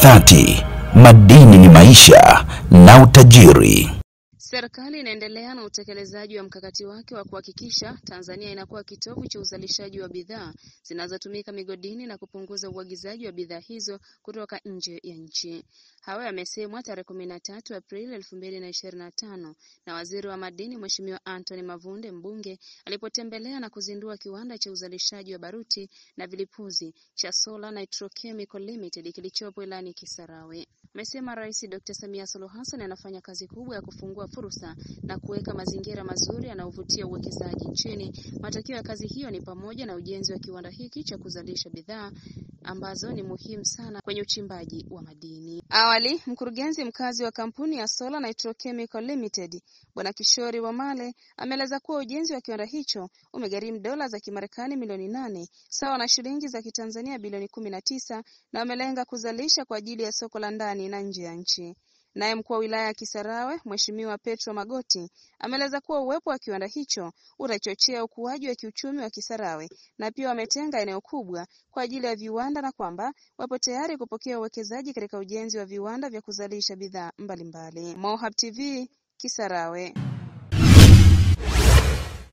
dhati, madini ni maisha na utajiri. Serikali inaendelea na utekelezaji wa mkakati wake wa kuhakikisha Tanzania inakuwa kitovu cha uzalishaji wa bidhaa zinazotumika migodini na kupunguza uagizaji wa bidhaa hizo kutoka nje ya nchi. Hayo yamesemwa tarehe 13 Aprili 2025 na Waziri wa Madini Mheshimiwa Anthony Mavunde Mbunge alipotembelea na kuzindua kiwanda cha uzalishaji wa baruti na vilipuzi cha Solar Nitrochemical Limited kilichopo Ilani Kisarawe. Amesema Rais Dr. Samia Suluhu Hassan anafanya kazi kubwa ya kufungua fursa na kuweka mazingira mazuri yanayovutia uwekezaji nchini. Matokeo ya kazi hiyo ni pamoja na ujenzi wa kiwanda hiki cha kuzalisha bidhaa ambazo ni muhimu sana kwenye uchimbaji wa madini. Awali, mkurugenzi mkazi wa kampuni ya Solar Nitrochemical Limited, Bwana Kishori Wamale, ameeleza kuwa ujenzi wa kiwanda hicho umegharimu dola za Kimarekani milioni 8 sawa na shilingi za Kitanzania bilioni 19 na umelenga kuzalisha kwa ajili ya soko la ndani na nje ya nchi. Naye mkuu wa wilaya ya Kisarawe, Mheshimiwa Petro Magoti, ameeleza kuwa uwepo wa kiwanda hicho utachochea ukuaji wa kiuchumi wa Kisarawe na pia wametenga eneo kubwa kwa ajili ya viwanda na kwamba wapo tayari kupokea uwekezaji katika ujenzi wa viwanda vya kuzalisha bidhaa mbalimbali. Mohab TV, Kisarawe.